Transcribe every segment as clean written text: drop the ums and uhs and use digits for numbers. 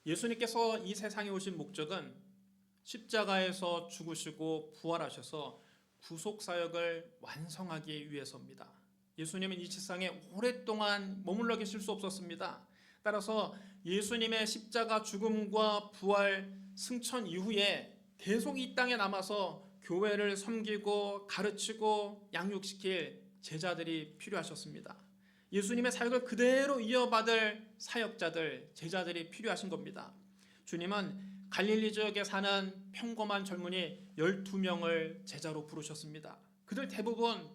예수님께서 이 세상에 오신 목적은 십자가에서 죽으시고 부활하셔서 구속사역을 완성하기 위해서입니다. 예수님은 이 세상에 오랫동안 머물러 계실 수 없었습니다. 따라서 예수님의 십자가 죽음과 부활 승천 이후에 계속 이 땅에 남아서 교회를 섬기고 가르치고 양육시킬 제자들이 필요하셨습니다. 예수님의 사역을 그대로 이어받을 사역자들, 제자들이 필요하신 겁니다. 주님은 갈릴리 지역에 사는 평범한 젊은이 12명을 제자로 부르셨습니다. 그들 대부분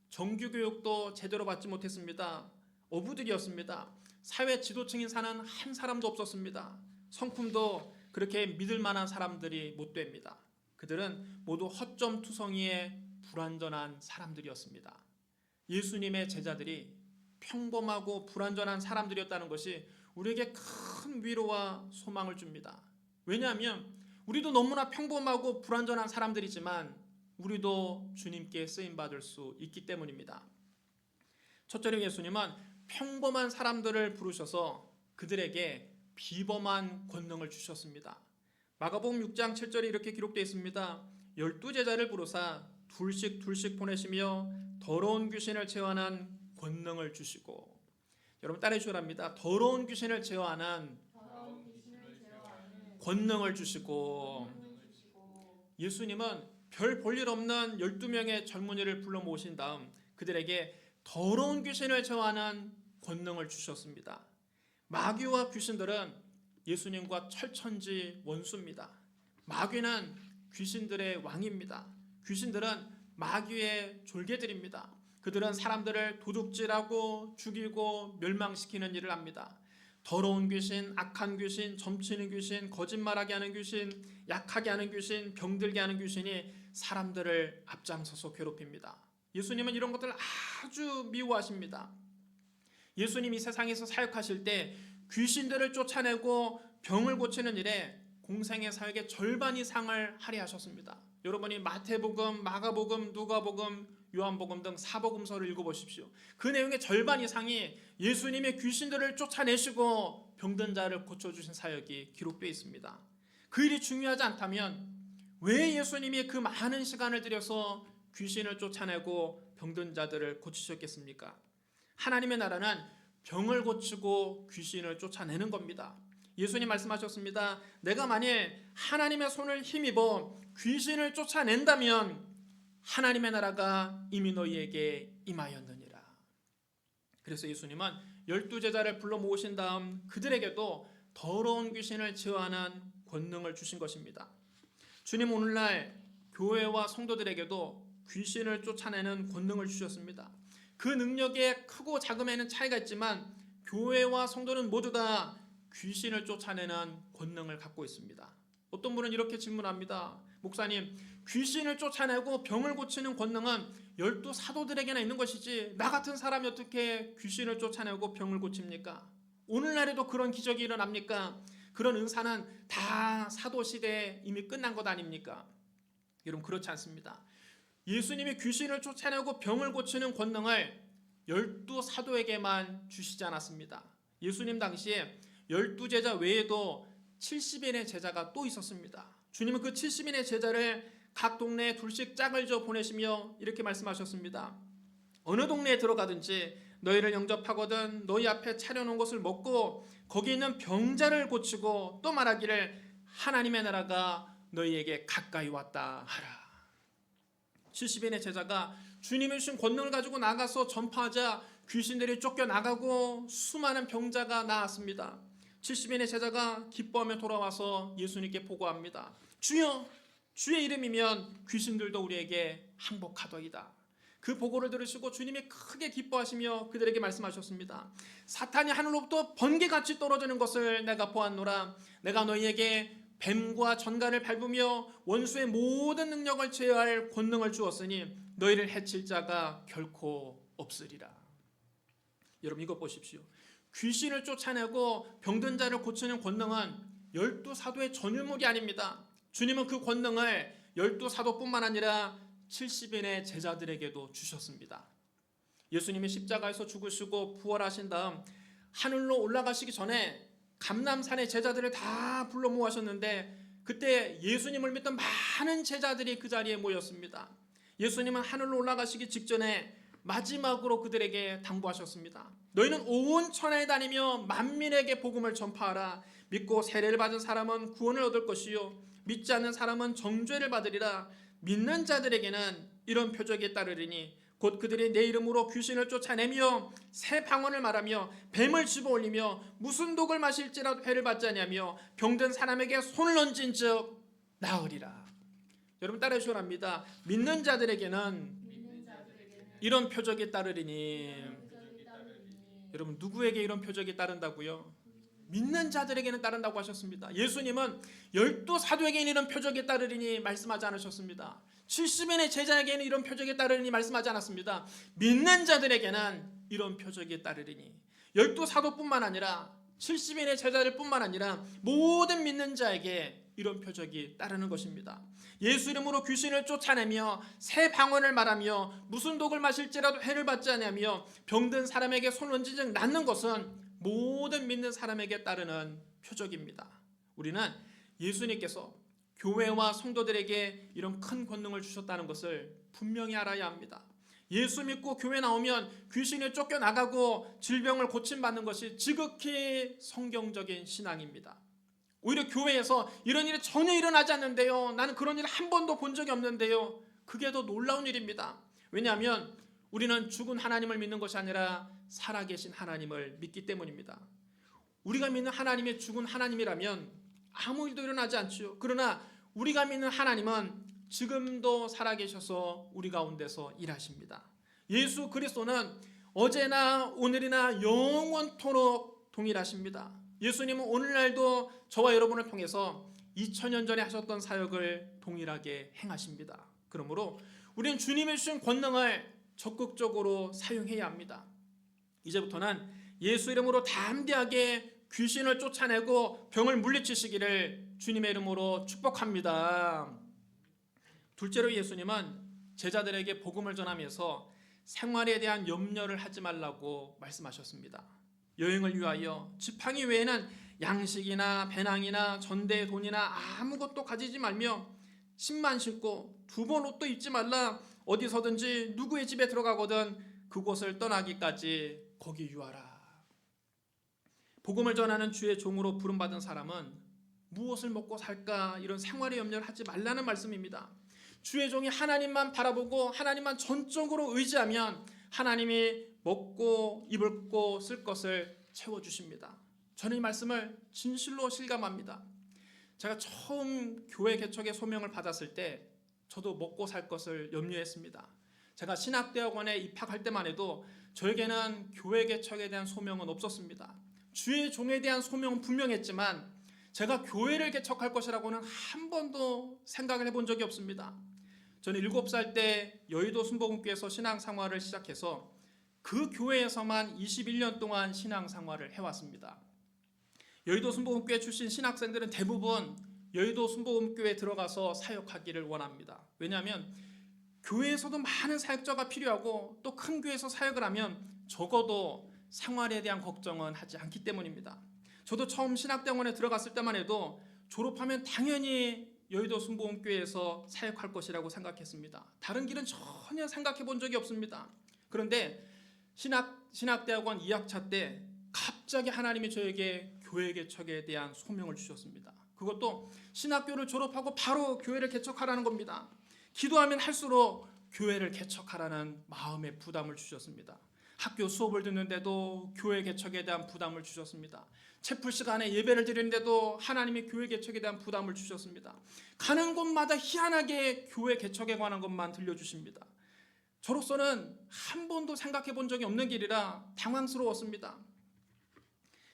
정규교육도 제대로 받지 못했습니다. 어부들이었습니다. 사회 지도층인 사는 한 사람도 없었습니다. 성품도 그렇게 믿을 만한 사람들이 못 됩니다. 그들은 모두 허점투성이의 불완전한 사람들이었습니다. 예수님의 제자들이 평범하고 불완전한 사람들이었다는 것이 우리에게 큰 위로와 소망을 줍니다. 왜냐하면 우리도 너무나 평범하고 불완전한 사람들이지만 우리도 주님께 쓰임받을 수 있기 때문입니다. 첫째로 예수님은 평범한 사람들을 부르셔서 그들에게 비범한 권능을 주셨습니다. 마가복음 6장 7절에 이렇게 기록되어 있습니다. 12제자를 부르사 둘씩 보내시며 더러운 귀신을 제어하는 권능을 주시고, 여러분 따라해 주랍니다. 더러운 귀신을 제어하는 권능을 주시고, 예수님은 별 볼일 없는 12명의 젊은이를 불러 모신 다음 그들에게 더러운 귀신을 제어하는 권능을 주셨습니다. 마귀와 귀신들은 예수님과 철천지 원수입니다. 마귀는 귀신들의 왕입니다. 귀신들은 마귀의 졸개들입니다. 그들은 사람들을 도둑질하고 죽이고 멸망시키는 일을 합니다. 더러운 귀신, 악한 귀신, 점치는 귀신, 거짓말하게 하는 귀신, 약하게 하는 귀신, 병들게 하는 귀신이 사람들을 앞장서서 괴롭힙니다. 예수님은 이런 것들을 아주 미워하십니다. 예수님이 세상에서 사역하실 때 귀신들을 쫓아내고 병을 고치는 일에 공생의 사역의 절반 이상을 할애하셨습니다. 여러분이 마태복음, 마가복음, 누가복음, 요한복음 등 사복음서를 읽어보십시오. 그 내용의 절반 이상이 예수님의 귀신들을 쫓아내시고 병든 자를 고쳐주신 사역이 기록되어 있습니다. 그 일이 중요하지 않다면 왜 예수님이 그 많은 시간을 들여서 귀신을 쫓아내고 병든 자들을 고치셨겠습니까? 하나님의 나라는 병을 고치고 귀신을 쫓아내는 겁니다. 예수님 말씀하셨습니다. 내가 만일 하나님의 손을 힘입어 귀신을 쫓아낸다면 하나님의 나라가 이미 너희에게 임하였느니라. 그래서 예수님은 12제자를 불러 모으신 다음 그들에게도 더러운 귀신을 제어하는 권능을 주신 것입니다. 주님 오늘날 교회와 성도들에게도 귀신을 쫓아내는 권능을 주셨습니다. 그 능력에 크고 작음에는 차이가 있지만 교회와 성도는 모두 다 귀신을 쫓아내는 권능을 갖고 있습니다. 어떤 분은 이렇게 질문합니다. 목사님, 귀신을 쫓아내고 병을 고치는 권능은 12 사도들에게나 있는 것이지 나 같은 사람이 어떻게 귀신을 쫓아내고 병을 고칩니까? 오늘날에도 그런 기적이 일어납니까? 그런 은사는 다 사도시대에 이미 끝난 것 아닙니까? 여러분 그렇지 않습니다. 예수님이 귀신을 쫓아내고 병을 고치는 권능을 12 사도에게만 주시지 않았습니다. 예수님 당시에 12제자 외에도 70인의 제자가 또 있었습니다. 주님은 그 70인의 제자를 각 동네에 둘씩 짝을 져 보내시며 이렇게 말씀하셨습니다. 어느 동네에 들어가든지 너희를 영접하거든 너희 앞에 차려놓은 것을 먹고 거기 있는 병자를 고치고 또 말하기를 하나님의 나라가 너희에게 가까이 왔다 하라. 70인의 제자가 주님의 주신 권능을 가지고 나가서 전파하자 귀신들이 쫓겨나가고 수많은 병자가 나았습니다. 70인의 제자가 기뻐하며 돌아와서 예수님께 보고합니다. 주여, 주의 이름이면 귀신들도 우리에게 항복하더이다. 그 보고를 들으시고 주님이 크게 기뻐하시며 그들에게 말씀하셨습니다. 사탄이 하늘로부터 번개같이 떨어지는 것을 내가 보았노라. 내가 너희에게 뱀과 전갈을 밟으며 원수의 모든 능력을 제어할 권능을 주었으니 너희를 해칠 자가 결코 없으리라. 여러분 이것 보십시오. 귀신을 쫓아내고 병든 자를 고치는 권능은 12 사도의 전유물이 아닙니다. 주님은 그 권능을 12 사도뿐만 아니라 70인의 제자들에게도 주셨습니다. 예수님이 십자가에서 죽으시고 부활하신 다음 하늘로 올라가시기 전에 감람산의 제자들을 다 불러 모으셨는데 그때 예수님을 믿던 많은 제자들이 그 자리에 모였습니다. 예수님은 하늘로 올라가시기 직전에 마지막으로 그들에게 당부하셨습니다. 너희는 온 천하에 다니며 만민에게 복음을 전파하라. 믿고 세례를 받은 사람은 구원을 얻을 것이요 믿지 않는 사람은 정죄를 받으리라. 믿는 자들에게는 이런 표적이 따르리니 곧 그들이 내 이름으로 귀신을 쫓아내며 새 방언을 말하며 뱀을 집어올리며 무슨 독을 마실지라도 해를 받지 아니하며 병든 사람에게 손을 얹은 즉 나으리라. 여러분 따라해 주시기 바랍니다. 믿는 자들에게는 이런 표적이 따르리니. 여러분 누구에게 이런 표적이 따른다고요? 믿는 자들에게는 따른다고 하셨습니다. 예수님은 12사도에게는 이런 표적이 따르리니 말씀하지 않으셨습니다. 70인의 제자에게는 이런 표적이 따르리니 말씀하지 않았습니다. 믿는 자들에게는 이런 표적이 따르리니. 12사도뿐만 아니라 70인의 제자들 뿐만 아니라 모든 믿는 자에게 이런 표적이 따르는 것입니다. 예수 이름으로 귀신을 쫓아내며 새 방언을 말하며 무슨 독을 마실지라도 해를 받지 아니하며 병든 사람에게 손을 얹은 즉 낫는 것은 모든 믿는 사람에게 따르는 표적입니다. 우리는 예수님께서 교회와 성도들에게 이런 큰 권능을 주셨다는 것을 분명히 알아야 합니다. 예수 믿고 교회 나오면 귀신이 쫓겨나가고 질병을 고침받는 것이 지극히 성경적인 신앙입니다. 오히려 교회에서 이런 일이 전혀 일어나지 않는데요, 나는 그런 일을 한 번도 본 적이 없는데요, 그게 더 놀라운 일입니다. 왜냐하면 우리는 죽은 하나님을 믿는 것이 아니라 살아계신 하나님을 믿기 때문입니다. 우리가 믿는 하나님이 죽은 하나님이라면 아무 일도 일어나지 않죠. 그러나 우리가 믿는 하나님은 지금도 살아계셔서 우리 가운데서 일하십니다. 예수 그리스도는 어제나 오늘이나 영원토록 동일하십니다. 예수님은 오늘날도 저와 여러분을 통해서 2000년 전에 하셨던 사역을 동일하게 행하십니다. 그러므로 우리는 주님의 주신 권능을 적극적으로 사용해야 합니다. 이제부터는 예수 이름으로 담대하게 귀신을 쫓아내고 병을 물리치시기를 주님의 이름으로 축복합니다. 둘째로 예수님은 제자들에게 복음을 전하면서 생활에 대한 염려를 하지 말라고 말씀하셨습니다. 여행을 위하여 지팡이 외에는 양식이나 배낭이나 전대의 돈이나 아무것도 가지지 말며 신만 신고 2번 옷도 입지 말라. 어디서든지 누구의 집에 들어가거든 그곳을 떠나기까지 거기 유하라. 복음을 전하는 주의 종으로 부름받은 사람은 무엇을 먹고 살까 이런 생활의 염려를 하지 말라는 말씀입니다. 주의 종이 하나님만 바라보고 하나님만 전적으로 의지하면 하나님이 먹고 입을 곳 쓸 것을 채워주십니다. 저는 이 말씀을 진실로 실감합니다. 제가 처음 교회 개척의 소명을 받았을 때 저도 먹고 살 것을 염려했습니다. 제가 신학대학원에 입학할 때만 해도 저에게는 교회 개척에 대한 소명은 없었습니다. 주의 종에 대한 소명은 분명했지만 제가 교회를 개척할 것이라고는 한 번도 생각을 해본 적이 없습니다. 저는 7살 때 여의도 순복음교회에서 신앙생활을 시작해서 그 교회에서만 21년 동안 신앙생활을 해왔습니다. 여의도 순복음교회 출신 신학생들은 대부분 여의도 순복음교회에 들어가서 사역하기를 원합니다. 왜냐하면 교회에서도 많은 사역자가 필요하고 또 큰 교회에서 사역을 하면 적어도 생활에 대한 걱정은 하지 않기 때문입니다. 저도 처음 신학대학원에 들어갔을 때만 해도 졸업하면 당연히 여의도 순복음교회에서 사역할 것이라고 생각했습니다. 다른 길은 전혀 생각해 본 적이 없습니다. 그런데 신학대학원 2학차 때 갑자기 하나님이 저에게 교회 개척에 대한 소명을 주셨습니다. 그것도 신학교를 졸업하고 바로 교회를 개척하라는 겁니다. 기도하면 할수록 교회를 개척하라는 마음의 부담을 주셨습니다. 학교 수업을 듣는데도 교회 개척에 대한 부담을 주셨습니다. 채플 시간에 예배를 드리는데도 하나님이 교회 개척에 대한 부담을 주셨습니다. 가는 곳마다 희한하게 교회 개척에 관한 것만 들려주십니다. 저로서는 한 번도 생각해 본 적이 없는 길이라 당황스러웠습니다.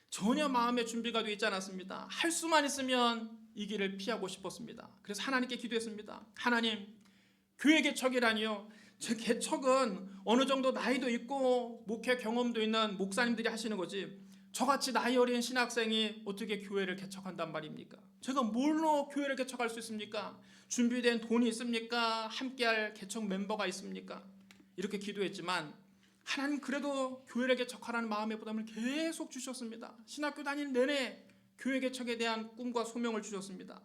전혀 마음의 준비가 되어 있지 않았습니다. 할 수만 있으면 이 길을 피하고 싶었습니다. 그래서 하나님께 기도했습니다. 하나님, 교회 개척이라니요. 제 개척은 어느 정도 나이도 있고 목회 경험도 있는 목사님들이 하시는 거지 저같이 나이 어린 신학생이 어떻게 교회를 개척한단 말입니까? 제가 뭘로 교회를 개척할 수 있습니까? 준비된 돈이 있습니까? 함께할 개척 멤버가 있습니까? 이렇게 기도했지만 하나님 그래도 교회를 개척하라는 마음의 부담을 계속 주셨습니다. 신학교 다니는 내내 교회 개척에 대한 꿈과 소명을 주셨습니다.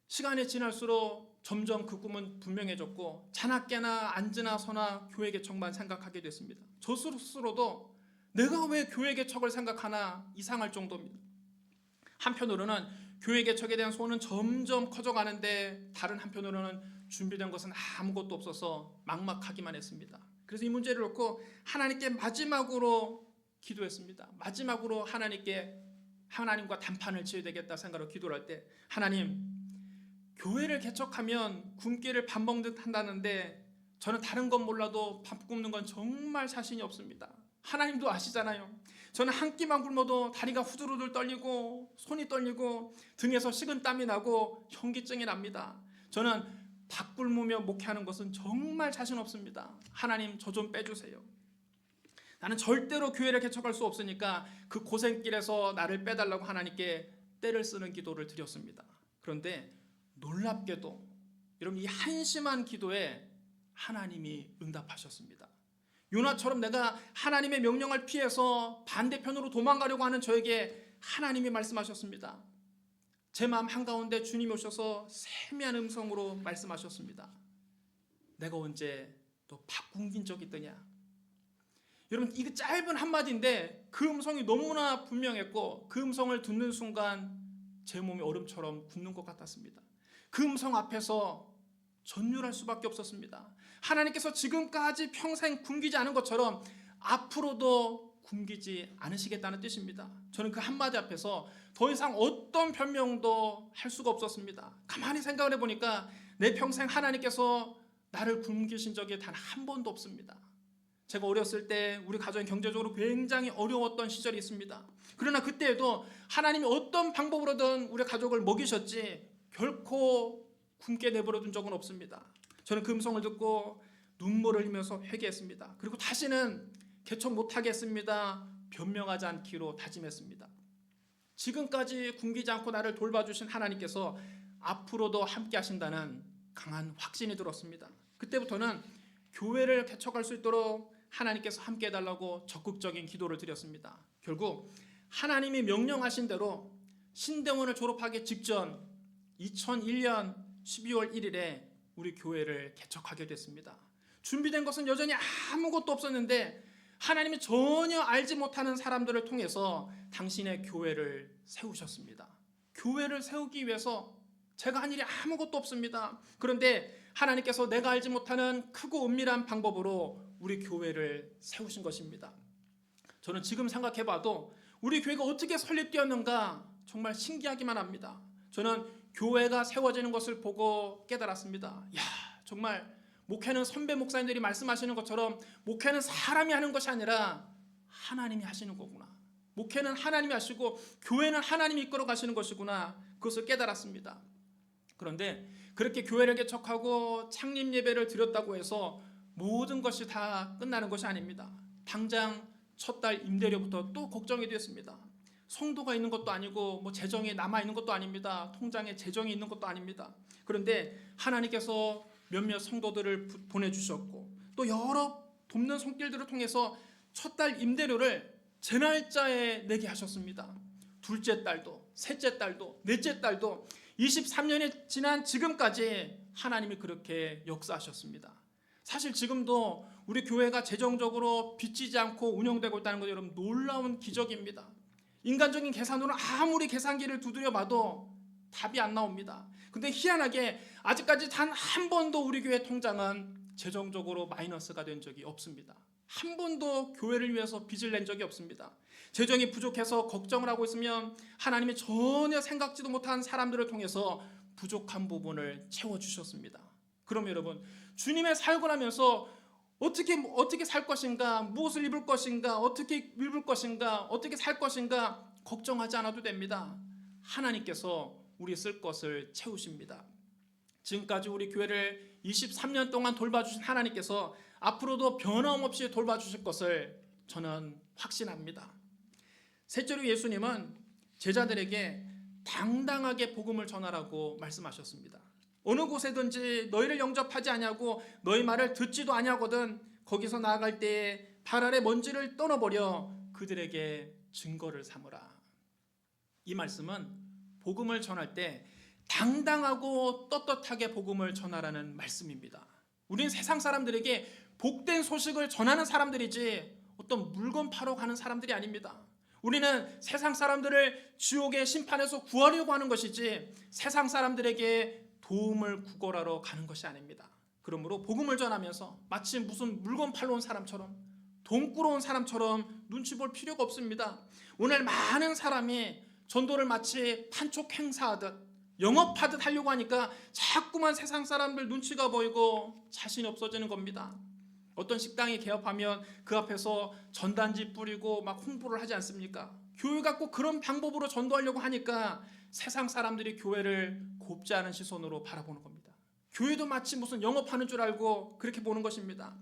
시간이 지날수록 점점 그 꿈은 분명해졌고 자나깨나 앉으나 서나 교회 개척만 생각하게 됐습니다. 저 스스로도 내가 왜 교회 개척을 생각하나 이상할 정도입니다. 한편으로는 교회 개척에 대한 소원은 점점 커져가는데 다른 한편으로는 준비된 것은 아무것도 없어서 막막하기만 했습니다. 그래서 이 문제를 놓고 하나님께 마지막으로 기도했습니다. 마지막으로 하나님과 단판을 지어야 되겠다 생각으로 기도를 할 때, 하나님, 교회를 개척하면 굶기를 밥 먹듯 한다는데 저는 다른 건 몰라도 밥 굶는 건 정말 자신이 없습니다. 하나님도 아시잖아요. 저는 한 끼만 굶어도 다리가 후들후들 떨리고 손이 떨리고 등에서 식은땀이 나고 현기증이 납니다. 저는 밥 굶으며 목회하는 것은 정말 자신 없습니다. 하나님, 저 좀 빼주세요. 나는 절대로 교회를 개척할 수 없으니까 그 고생길에서 나를 빼달라고 하나님께 때를 쓰는 기도를 드렸습니다. 그런데 놀랍게도 여러분, 이 한심한 기도에 하나님이 응답하셨습니다. 요나처럼 내가 하나님의 명령을 피해서 반대편으로 도망가려고 하는 저에게 하나님이 말씀하셨습니다. 제 마음 한가운데 주님이 오셔서 세미한 음성으로 말씀하셨습니다. 내가 언제 너 밥 굶긴 적 있더냐? 여러분, 이거 짧은 한마디인데 그 음성이 너무나 분명했고 그 음성을 듣는 순간 제 몸이 얼음처럼 굳는 것 같았습니다. 그 음성 앞에서 전율할 수밖에 없었습니다. 하나님께서 지금까지 평생 굶기지 않은 것처럼 앞으로도 굶기지 않으시겠다는 뜻입니다. 저는 그 한마디 앞에서 더 이상 어떤 변명도 할 수가 없었습니다. 가만히 생각을 해보니까 내 평생 하나님께서 나를 굶기신 적이 단 한 번도 없습니다. 제가 어렸을 때 우리 가정이 경제적으로 굉장히 어려웠던 시절이 있습니다. 그러나 그때에도 하나님이 어떤 방법으로든 우리 가족을 먹이셨지 결코 굶게 내버려둔 적은 없습니다. 저는 그 음성을 듣고 눈물을 흘리면서 회개했습니다. 그리고 다시는 개척 못하겠습니다. 변명하지 않기로 다짐했습니다. 지금까지 굶기지 않고 나를 돌봐주신 하나님께서 앞으로도 함께 하신다는 강한 확신이 들었습니다. 그때부터는 교회를 개척할 수 있도록 하나님께서 함께 해달라고 적극적인 기도를 드렸습니다. 결국 하나님이 명령하신 대로 신대원을 졸업하기 직전 2001년 12월 1일에 우리 교회를 개척하게 됐습니다. 준비된 것은 여전히 아무것도 없었는데 하나님이 전혀 알지 못하는 사람들을 통해서 당신의 교회를 세우셨습니다. 교회를 세우기 위해서 제가 한 일이 아무것도 없습니다. 그런데 하나님께서 내가 알지 못하는 크고 은밀한 방법으로 우리 교회를 세우신 것입니다. 저는 지금 생각해봐도 우리 교회가 어떻게 설립되었는가 정말 신기하기만 합니다. 저는 교회가 세워지는 것을 보고 깨달았습니다. 야, 정말 목회는 선배 목사님들이 말씀하시는 것처럼 목회는 사람이 하는 것이 아니라 하나님이 하시는 거구나. 목회는 하나님이 하시고 교회는 하나님이 이끌어 가시는 것이구나. 그것을 깨달았습니다. 그런데 그렇게 교회를 개척하고 창립 예배를 드렸다고 해서 모든 것이 다 끝나는 것이 아닙니다. 당장 첫 달 임대료부터 또 걱정이 되었습니다. 성도가 있는 것도 아니고 재정이 남아 있는 것도 아닙니다. 통장에 재정이 있는 것도 아닙니다. 그런데 하나님께서 몇몇 성도들을 보내주셨고 또 여러 돕는 손길들을 통해서 첫 달 임대료를 제 날짜에 내게 하셨습니다. 둘째 달도, 셋째 달도, 넷째 달도 23년이 지난 지금까지 하나님이 그렇게 역사하셨습니다. 사실 지금도 우리 교회가 재정적으로 빚지지 않고 운영되고 있다는 것 여러분 놀라운 기적입니다. 인간적인 계산으로 아무리 계산기를 두드려 봐도 답이 안 나옵니다. 근데 희한하게 아직까지 단 한 번도 우리 교회 통장은 재정적으로 마이너스가 된 적이 없습니다. 한 번도 교회를 위해서 빚을 낸 적이 없습니다. 재정이 부족해서 걱정을 하고 있으면 하나님이 전혀 생각지도 못한 사람들을 통해서 부족한 부분을 채워주셨습니다. 그럼 여러분, 주님의 사역을 하면서 어떻게 살 것인가, 무엇을 입을 것인가, 어떻게 입을 것인가, 어떻게 살 것인가 걱정하지 않아도 됩니다. 하나님께서 우리 쓸 것을 채우십니다. 지금까지 우리 교회를 23년 동안 돌봐주신 하나님께서 앞으로도 변함없이 돌봐주실 것을 저는 확신합니다. 셋째로 예수님은 제자들에게 당당하게 복음을 전하라고 말씀하셨습니다. 어느 곳에든지 너희를 영접하지 아니하고 너희 말을 듣지도 아니하거든 거기서 나아갈 때에 발 아래 먼지를 떠나버려 그들에게 증거를 삼으라. 이 말씀은 복음을 전할 때 당당하고 떳떳하게 복음을 전하라는 말씀입니다. 우리는 세상 사람들에게 복된 소식을 전하는 사람들이지 어떤 물건 팔러 가는 사람들이 아닙니다. 우리는 세상 사람들을 지옥의 심판에서 구하려고 하는 것이지 세상 사람들에게 도움을 구걸하러 가는 것이 아닙니다. 그러므로 복음을 전하면서 마치 무슨 물건 팔러 온 사람처럼, 돈 꾸러 온 사람처럼 눈치 볼 필요가 없습니다. 오늘 많은 사람이 전도를 마치 판촉 행사하듯 영업하듯 하려고 하니까 자꾸만 세상 사람들 눈치가 보이고 자신이 없어지는 겁니다. 어떤 식당이 개업하면 그 앞에서 전단지 뿌리고 막 홍보를 하지 않습니까? 교회가 꼭 그런 방법으로 전도하려고 하니까 세상 사람들이 교회를 곱지 않은 시선으로 바라보는 겁니다. 교회도 마치 무슨 영업하는 줄 알고 그렇게 보는 것입니다.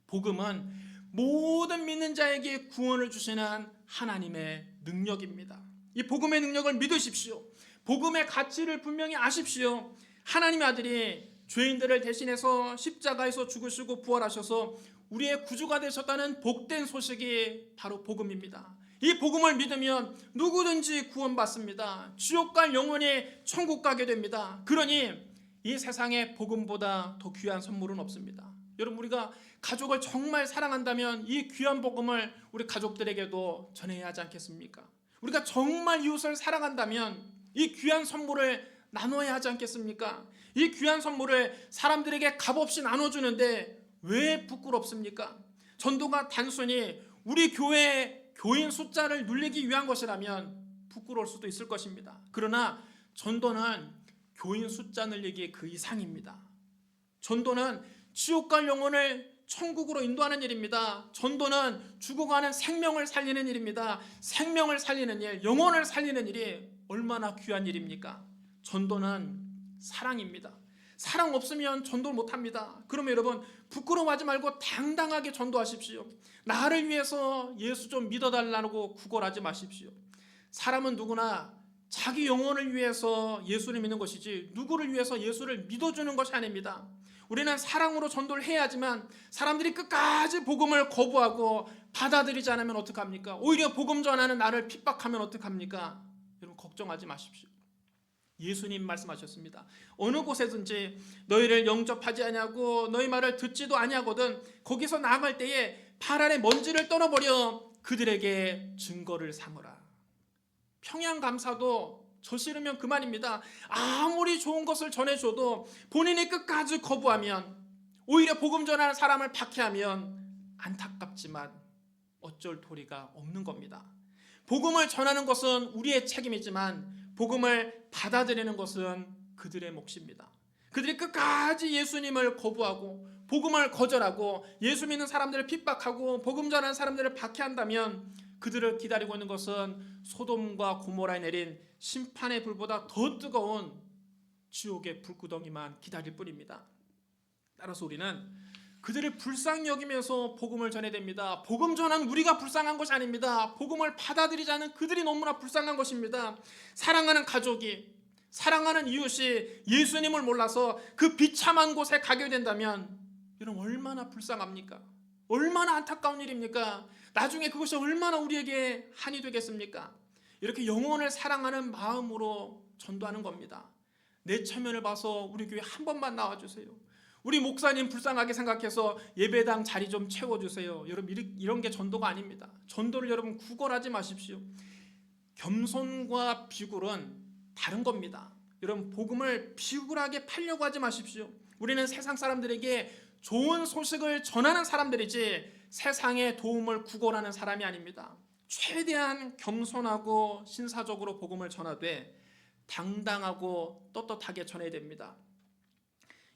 복음은 모든 믿는 자에게 구원을 주시는 하나님의 능력입니다. 이 복음의 능력을 믿으십시오. 복음의 가치를 분명히 아십시오. 하나님의 아들이 죄인들을 대신해서 십자가에서 죽으시고 부활하셔서 우리의 구주가 되셨다는 복된 소식이 바로 복음입니다. 이 복음을 믿으면 누구든지 구원받습니다. 지옥 갈 영혼이 천국 가게 됩니다. 그러니 이 세상에 복음보다 더 귀한 선물은 없습니다. 여러분, 우리가 가족을 정말 사랑한다면 이 귀한 복음을 우리 가족들에게도 전해야 하지 않겠습니까? 우리가 정말 이웃을 사랑한다면 이 귀한 선물을 나눠야 하지 않겠습니까? 이 귀한 선물을 사람들에게 값없이 나눠주는데 왜 부끄럽습니까? 전도가 단순히 우리 교회의 교인 숫자를 늘리기 위한 것이라면 부끄러울 수도 있을 것입니다. 그러나 전도는 교인 숫자 늘리기 그 이상입니다. 전도는 지옥 갈 영혼을 천국으로 인도하는 일입니다. 전도는 죽어가는 생명을 살리는 일입니다. 생명을 살리는 일, 영혼을 살리는 일이 얼마나 귀한 일입니까? 전도는 사랑입니다. 사랑 없으면 전도를 못합니다. 그러면 여러분, 부끄러워하지 말고 당당하게 전도하십시오. 나를 위해서 예수 좀 믿어달라고 구걸하지 마십시오. 사람은 누구나 자기 영혼을 위해서 예수를 믿는 것이지 누구를 위해서 예수를 믿어주는 것이 아닙니다. 우리는 사랑으로 전도를 해야 하지만 사람들이 끝까지 복음을 거부하고 받아들이지 않으면 어떡합니까? 오히려 복음 전하는 나를 핍박하면 어떡합니까? 여러분, 걱정하지 마십시오. 예수님 말씀하셨습니다. 어느 곳에든지 너희를 영접하지 아니하고 너희 말을 듣지도 아니하거든 거기서 나아갈 때에 발 아래 먼지를 떨어버려 그들에게 증거를 삼으라. 평양감사도 저지르면 그만입니다. 아무리 좋은 것을 전해줘도 본인이 끝까지 거부하면, 오히려 복음 전하는 사람을 박해하면 안타깝지만 어쩔 도리가 없는 겁니다. 복음을 전하는 것은 우리의 책임이지만 복음을 받아들이는 것은 그들의 몫입니다. 그들이 끝까지 예수님을 거부하고 복음을 거절하고 예수 믿는 사람들을 핍박하고 복음 전하는 사람들을 박해한다면 그들을 기다리고 있는 것은 소돔과 고모라에 내린 심판의 불보다 더 뜨거운 지옥의 불구덩이만 기다릴 뿐입니다. 따라서 우리는 그들을 불쌍히 여기면서 복음을 전해야 됩니다. 복음 전하는 우리가 불쌍한 것이 아닙니다. 복음을 받아들이지 않은 그들이 너무나 불쌍한 것입니다. 사랑하는 가족이, 사랑하는 이웃이 예수님을 몰라서 그 비참한 곳에 가게 된다면 여러분, 얼마나 불쌍합니까? 얼마나 안타까운 일입니까? 나중에 그것이 얼마나 우리에게 한이 되겠습니까? 이렇게 영혼을 사랑하는 마음으로 전도하는 겁니다. 내 체면을 봐서 우리 교회 한 번만 나와주세요. 우리 목사님 불쌍하게 생각해서 예배당 자리 좀 채워주세요. 여러분, 이런 게 전도가 아닙니다. 전도를 여러분 구걸하지 마십시오. 겸손과 비굴은 다른 겁니다. 여러분, 복음을 비굴하게 팔려고 하지 마십시오. 우리는 세상 사람들에게 좋은 소식을 전하는 사람들이지 세상의 도움을 구걸하는 사람이 아닙니다. 최대한 겸손하고 신사적으로 복음을 전하되 당당하고 떳떳하게 전해야 됩니다.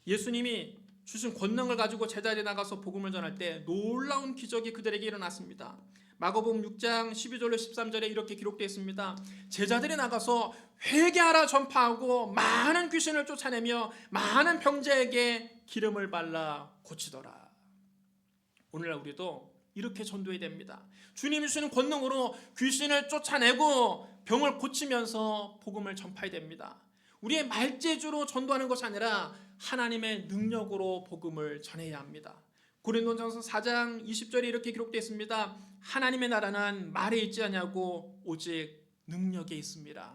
예수님이 주신 권능을 가지고 제자리에 나가서 복음을 전할 때 놀라운 기적이 그들에게 일어났습니다. 마가복음 6장 12절로 13절에 이렇게 기록되어 있습니다. 제자들이 나가서 회개하라 전파하고 많은 귀신을 쫓아내며 많은 병자에게 기름을 발라 고치더라. 오늘날 우리도 이렇게 전도해야 됩니다. 주님이 주시는 권능으로 귀신을 쫓아내고 병을 고치면서 복음을 전파해야 됩니다. 우리의 말재주로 전도하는 것이 아니라 하나님의 능력으로 복음을 전해야 합니다. 고린도전서 4장 20절에 이렇게 기록되어 있습니다. 하나님의 나라는 말에 있지 않냐고 오직 능력에 있습니다.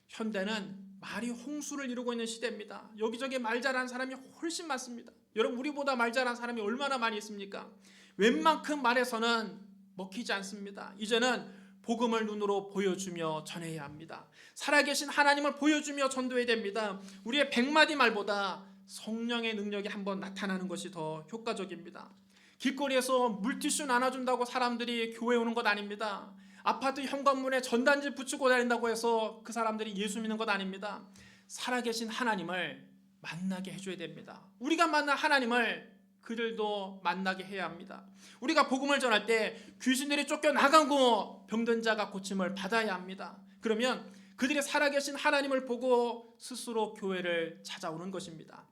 현대는 말이 홍수를 이루고 있는 시대입니다. 여기저기 말 잘하는 사람이 훨씬 많습니다. 여러분, 우리보다 말 잘하는 사람이 얼마나 많이 있습니까? 웬만큼 말해서는 먹히지 않습니다. 이제는 복음을 눈으로 보여주며 전해야 합니다. 살아계신 하나님을 보여주며 전도해야 됩니다. 우리의 100마디 말보다 성령의 능력이 한번 나타나는 것이 더 효과적입니다. 길거리에서 물티슈 나눠준다고 사람들이 교회 오는 것 아닙니다. 아파트 현관문에 전단지 붙이고 다닌다고 해서 그 사람들이 예수 믿는 것 아닙니다. 살아계신 하나님을 만나게 해줘야 됩니다. 우리가 만난 하나님을 그들도 만나게 해야 합니다. 우리가 복음을 전할 때 귀신들이 쫓겨나가고 병든 자가 고침을 받아야 합니다. 그러면 그들이 살아계신 하나님을 보고 스스로 교회를 찾아오는 것입니다.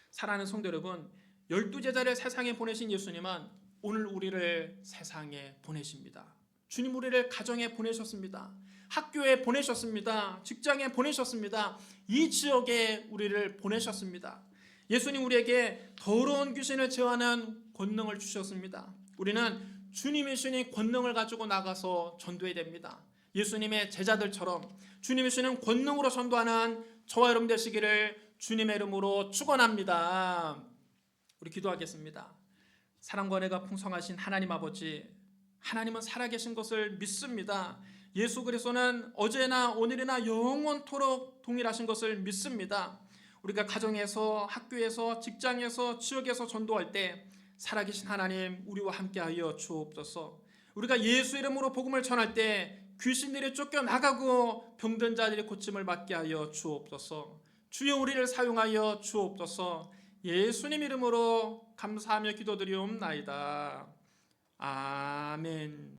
사랑하는 성도 여러분, 12제자를 세상에 보내신 예수님은 오늘 우리를 세상에 보내십니다. 주님 우리를 가정에 보내셨습니다. 학교에 보내셨습니다. 직장에 보내셨습니다. 이 지역에 우리를 보내셨습니다. 예수님 우리에게 더러운 귀신을 제어하는 권능을 주셨습니다. 우리는 주님이 주신 권능을 가지고 나가서 전도해야 됩니다. 예수님의 제자들처럼 주님이 주시는 권능으로 전도하는 저와 여러분 되시기를 주님의 이름으로 축원합니다. 우리 기도하겠습니다. 사랑과 은혜가 풍성하신 하나님 아버지, 하나님은 살아계신 것을 믿습니다. 예수 그리스도는 어제나 오늘이나 영원토록 동일하신 것을 믿습니다. 우리가 가정에서, 학교에서, 직장에서, 지역에서 전도할 때 살아계신 하나님 우리와 함께하여 주옵소서. 우리가 예수 이름으로 복음을 전할 때 귀신들이 쫓겨나가고 병든 자들이 고침을 받게 하여 주옵소서. 주여 우리를 사용하여 주옵소서. 예수님 이름으로 감사하며 기도드리옵나이다. 아멘.